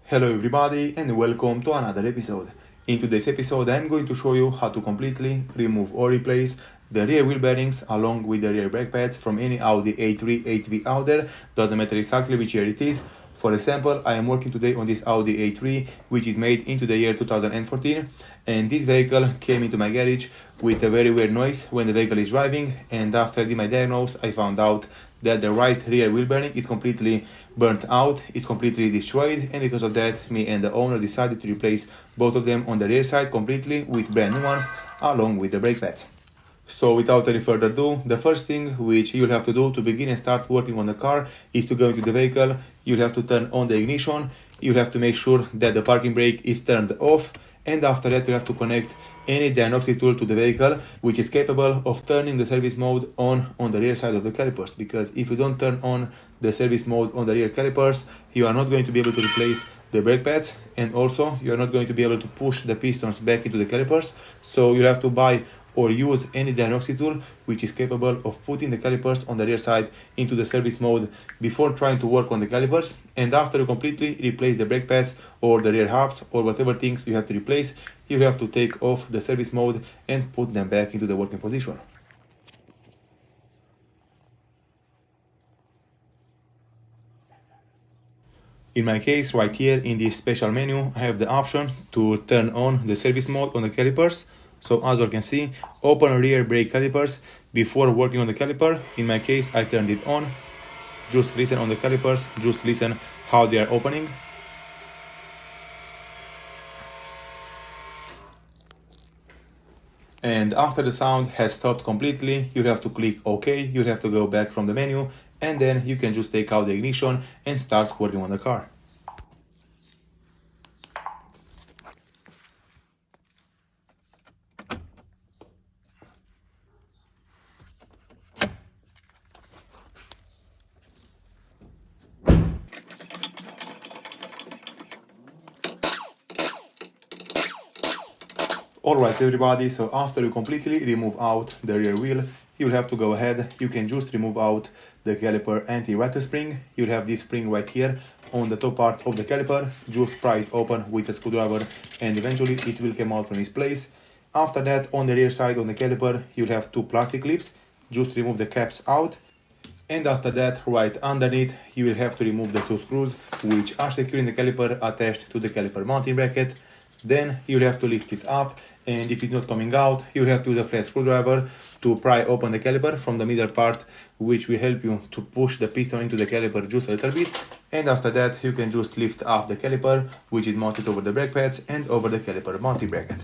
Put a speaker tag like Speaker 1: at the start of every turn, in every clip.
Speaker 1: Hello everybody and welcome to another episode. In today's episode I'm going to show you how to completely remove or replace the rear wheel bearings along with the rear brake pads from any Audi A3, A3 out there, doesn't matter exactly which year it is. For example, I am working today on this Audi A3 which is made into the year 2014, and this vehicle came into my garage with a very weird noise when the vehicle is driving, and after I did my diagnosis I found out that the right rear wheel bearing is completely burnt out, is completely destroyed, and because of that me and the owner decided to replace both of them on the rear side completely with brand new ones along with the brake pads. So without any further ado, the first thing which you'll have to do to begin and start working on the car is to go into the vehicle. You'll have to turn on the ignition, you'll have to make sure that the parking brake is turned off, and after that you have to connect any diagnostic tool to the vehicle which is capable of turning the service mode on the rear side of the calipers, because if you don't turn on the service mode on the rear calipers, you are not going to be able to replace the brake pads, and also you are not going to be able to push the pistons back into the calipers. So you have to buy or use any diagnostic tool which is capable of putting the calipers on the rear side into the service mode before trying to work on the calipers. And after you completely replace the brake pads or the rear hubs or whatever things you have to replace, you have to take off the service mode and put them back into the working position. In my case, right here in this special menu, I have the option to turn on the service mode on the calipers. So as you can see, open rear brake calipers before working on the caliper. In my case, I turned it on. Just listen on the calipers, just listen how they are opening. And after the sound has stopped completely, you have to click OK, you have to go back from the menu, and then you can just take out the ignition and start working on the car. Alright everybody, so after you completely remove out the rear wheel, you'll have to go ahead, you can just remove out the caliper anti-rattle spring. You'll have this spring right here on the top part of the caliper. Just pry it open with a screwdriver and eventually it will come out from its place. After that, on the rear side on the caliper, you'll have two plastic clips. Just remove the caps out. And after that, right underneath, you will have to remove the two screws which are securing the caliper attached to the caliper mounting bracket. Then you'll have to lift it up, and if it's not coming out, you'll have to use a flat screwdriver to pry open the caliper from the middle part, which will help you to push the piston into the caliper just a little bit. And after that, you can just lift up the caliper, which is mounted over the brake pads and over the caliper mounting bracket.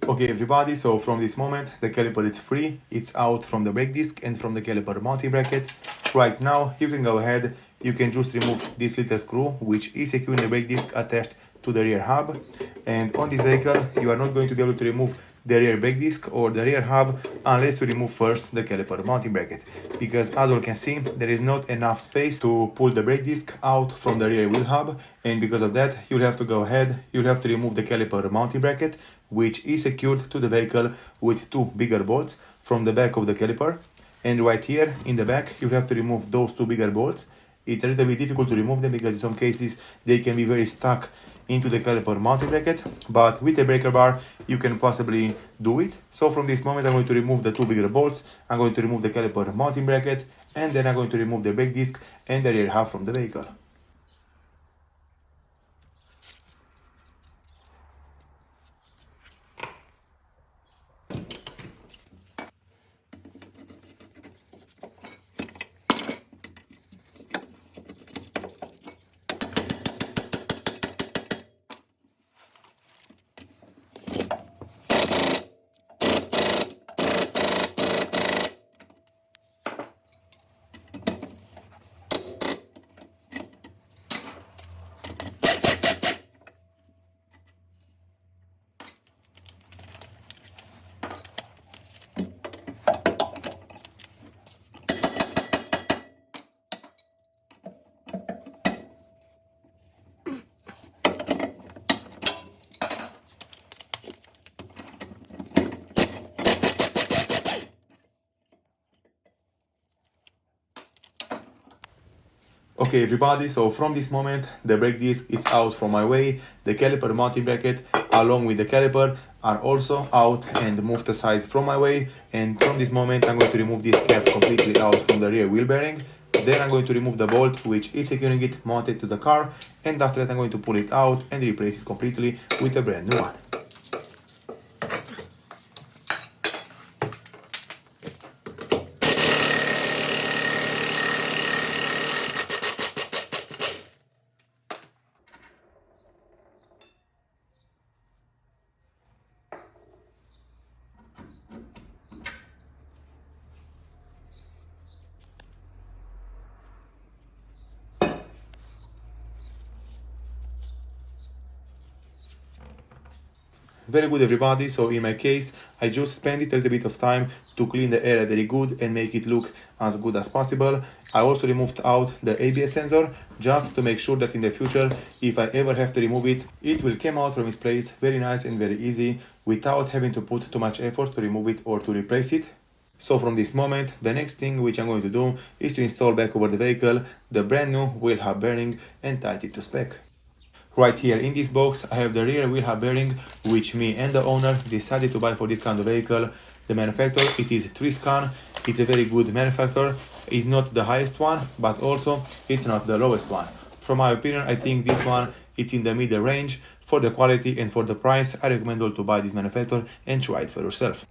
Speaker 1: Okay everybody, so from this moment the caliper is free, it's out from the brake disc and from the caliper mounting bracket. Right now you can go ahead, you can just remove this little screw which is securing the brake disc attached to the rear hub. And on this vehicle you are not going to be able to remove the rear brake disc or the rear hub unless you remove first the caliper mounting bracket, because as you can see there is not enough space to pull the brake disc out from the rear wheel hub, and because of that you'll have to go ahead, you'll have to remove the caliper mounting bracket which is secured to the vehicle with two bigger bolts from the back of the caliper. And right here in the back you'll have to remove those two bigger bolts. It's a little bit difficult to remove them because in some cases they can be very stuck into the caliper mounting bracket, but with a breaker bar you can possibly do it. So from this moment I'm going to remove the two bigger bolts, I'm going to remove the caliper mounting bracket, and then I'm going to remove the brake disc and the rear hub from the vehicle. Okay everybody, so from this moment the brake disc is out from my way, the caliper mounting bracket along with the caliper are also out and moved aside from my way, and from this moment I'm going to remove this cap completely out from the rear wheel bearing. Then I'm going to remove the bolt which is securing it mounted to the car, and after that I'm going to pull it out and replace it completely with a brand new one. Very good everybody, so in my case I just spent it a little bit of time to clean the area very good and make it look as good as possible. I also removed out the ABS sensor just to make sure that in the future if I ever have to remove it, it will come out from its place very nice and very easy without having to put too much effort to remove it or to replace it. So from this moment, the next thing which I'm going to do is to install back over the vehicle the brand new wheel hub bearing and tighten it to spec. Right here in this box I have the rear wheel hub bearing which me and the owner decided to buy for this kind of vehicle. The manufacturer, it is Triscan. It's a very good manufacturer. It's not the highest one, but also it's not the lowest one. From my opinion, I think this one it's in the middle range. For the quality and for the price, I recommend all to buy this manufacturer and try it for yourself.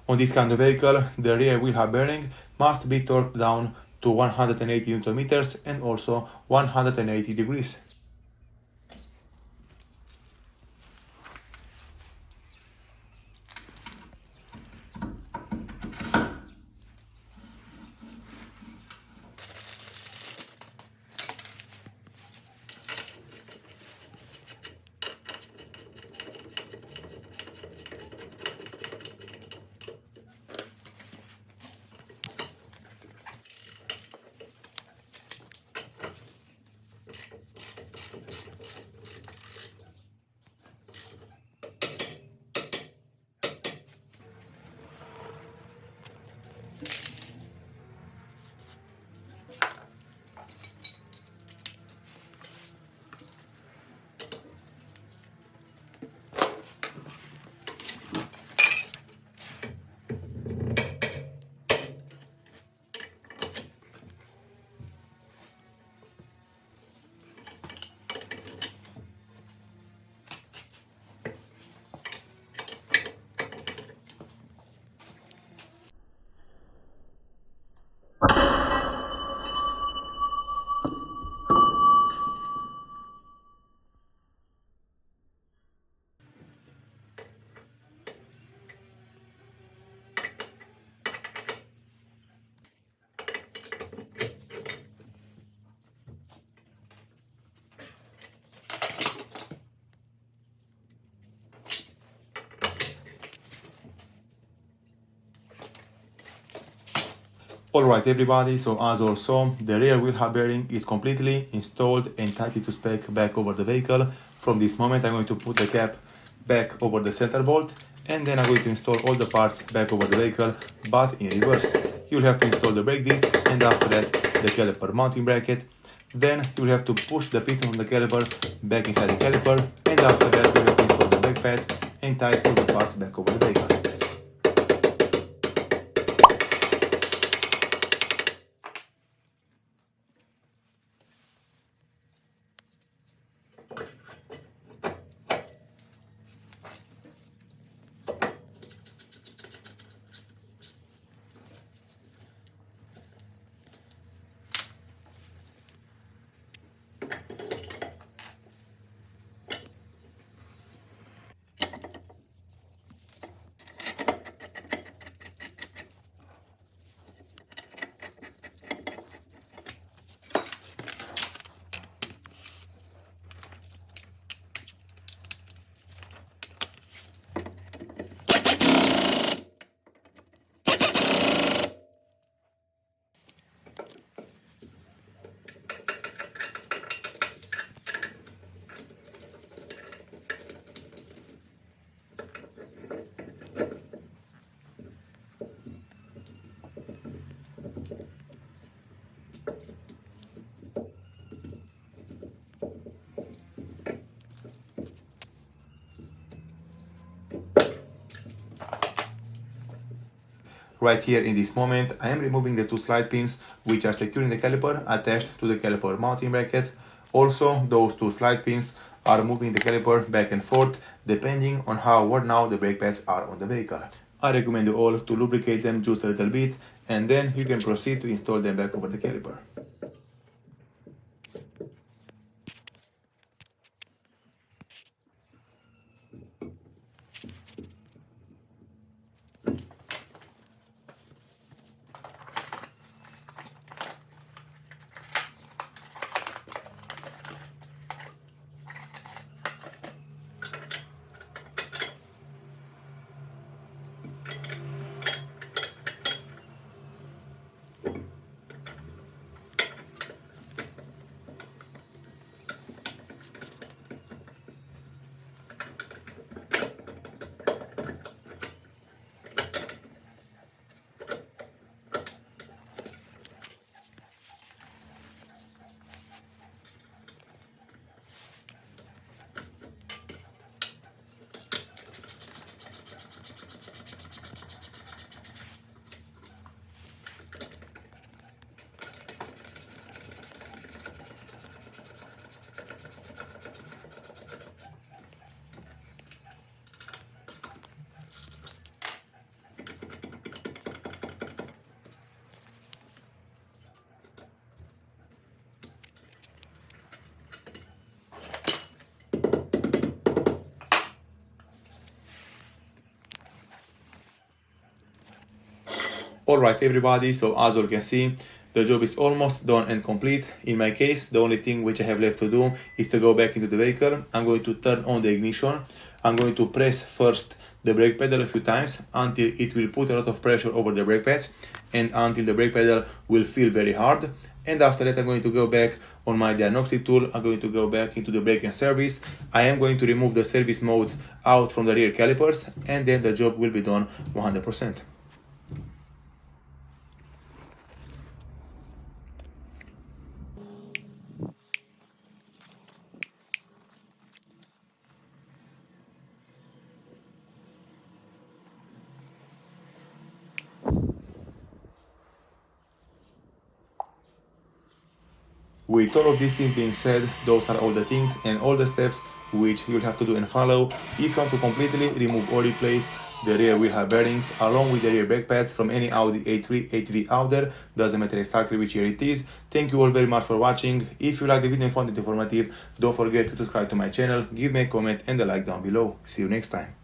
Speaker 1: On this kind of vehicle, the rear wheel hub bearing must be torqued down to 180 Newton meters and also 180 degrees. Alright everybody, so as also the rear wheel hub bearing is completely installed and tightened to spec back over the vehicle. From this moment I'm going to put the cap back over the center bolt, and then I'm going to install all the parts back over the vehicle, but in reverse. You'll have to install the brake disc and after that the caliper mounting bracket. Then you'll have to push the piston from the caliper back inside the caliper, and after that you'll have to install the brake pads and tighten all the parts back over the vehicle. Right here in this moment, I am removing the two slide pins which are securing the caliper attached to the caliper mounting bracket. Also, those two slide pins are moving the caliper back and forth depending on how worn out the brake pads are on the vehicle. I recommend you all to lubricate them just a little bit, and then you can proceed to install them back over the caliper. Alright everybody, so as you can see, the job is almost done and complete. In my case, the only thing which I have left to do is to go back into the vehicle. I'm going to turn on the ignition. I'm going to press first the brake pedal a few times until it will put a lot of pressure over the brake pads and until the brake pedal will feel very hard. And after that, I'm going to go back on my diagnostic tool. I'm going to go back into the brake and service. I am going to remove the service mode out from the rear calipers, and then the job will be done 100%. With all of these things being said, those are all the things and all the steps which you'll have to do and follow if you want to completely remove or replace the rear wheel hub bearings along with the rear brake pads from any Audi A3, A3 out there, doesn't matter exactly which year it is. Thank you all very much for watching. If you like the video and found it informative, don't forget to subscribe to my channel, give me a comment and a like down below. See you next time.